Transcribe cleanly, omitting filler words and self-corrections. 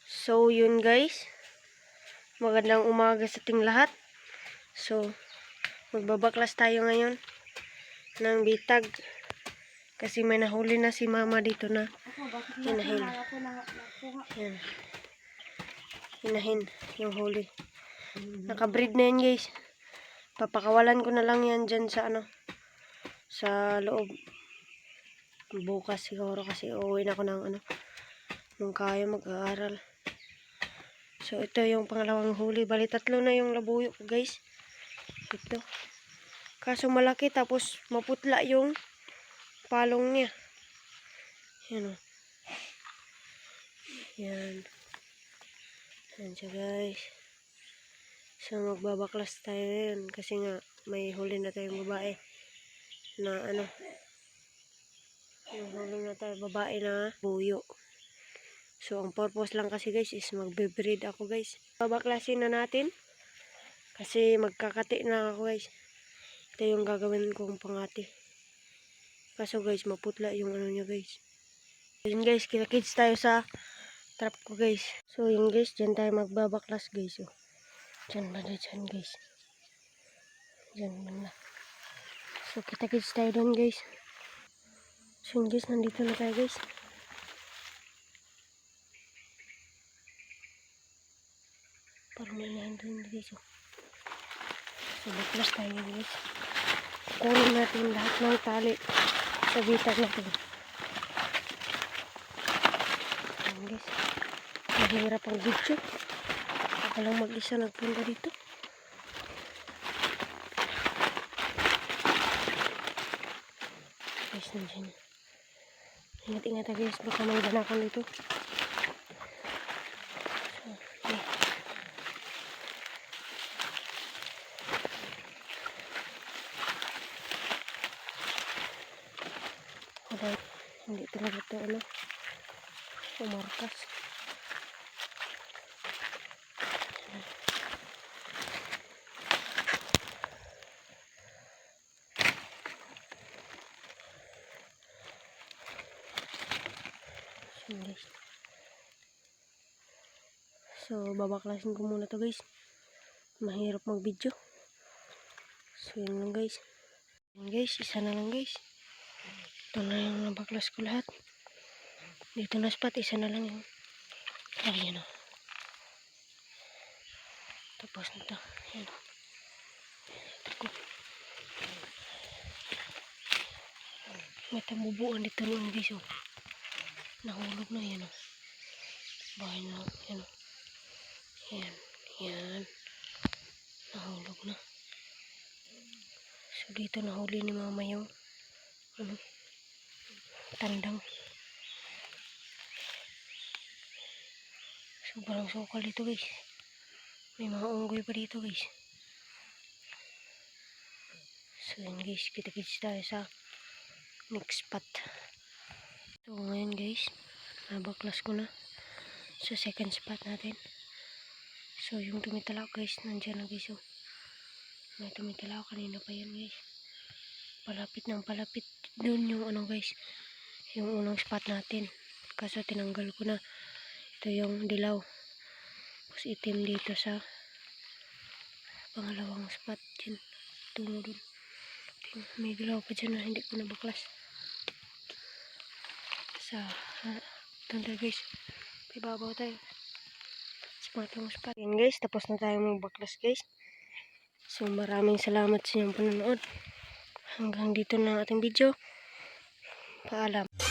So yun guys, magandang umaga sa ating lahat. So magbabaklas tayo ngayon ng bitag kasi may nahuli na si mama dito na hinahin. Yan. Hinahin yung huli. Nakabreed na yan guys. Papakawalan ko na lang yan dyan sa sa loob. Bukas siguro kasi uuwi na ako ng nung kaya mag-aaral. So ito yung pangalawang huli. Bali tatlo na yung labuyo ko guys. Ito. Kaso malaki tapos maputla yung palong niya. Yan o. Yan. Yan siya guys. So magbabaklas tayo yun. Kasi nga may huli na tayong babae. Na yung huli na tayo babae na buyo. So ang purpose lang kasi guys is magbe-breed ako guys. Babaklasin na natin. Kasi magkakati na ako guys. Ito yung gagawin kong pangati. Kaso guys maputla yung niya guys. Yun guys, kita-kits tayo sa trap ko guys. So yun guys, dyan tayo magbabaklas guys. Oh. Dyan ba dyan guys. Dyan ba na. So kita-kits tayo doon guys. So yun guys, nandito na tayo guys. Parang may nahin guys. Oh. So baklas tayo guys. Kunin natin lahat ng tali sa bitag natin. Ayan guys. Mahirap ang video. Ako lang mag-isa nagpunta dito. Guys, nandiyan. Ingat-ingat guys. Baka may danakan dito. Hindi talaga ito umarkas. Guys. So babaklasin ko muna to guys. Mahirap mag video. So yun lang guys. Yun guys, isa na lang guys. Ito na yung nabaklas ko lahat. Dito na spot, isa na lang yung ayan o. Tapos na ito. Ayan o. May tamubuan dito noon guys o. Nahulog na yan o. Bahay na. Ayan o. Ayan. Ayan. Nahulog na. So dito nahuli ni mama yung tandang. Sobrang sukal dito guys. May mga unggoy pa dito guys. So yun guys, kita-kits tayo sa next spot. So ngayon guys, nabaklas ko na sa second spot natin. So yung tumitalaw guys, nandiyan na guys. So, may tumitalaw kanina pa yan guys. Palapit ng palapit. Doon yung guys, yung unang spot natin. Kaso tinanggal ko na. Ito yung dilaw. Tapos itim dito sa pangalawang spot dyan. Tungo dun. May dilaw pa dyan na hindi ko nabaklas. Sa tanda guys. Ibabaw tayo. Sa spot. Yan guys, tapos na tayo magbaklas guys. So maraming salamat sa inyong panonood. Hanggang dito na ang ating video. Paalam.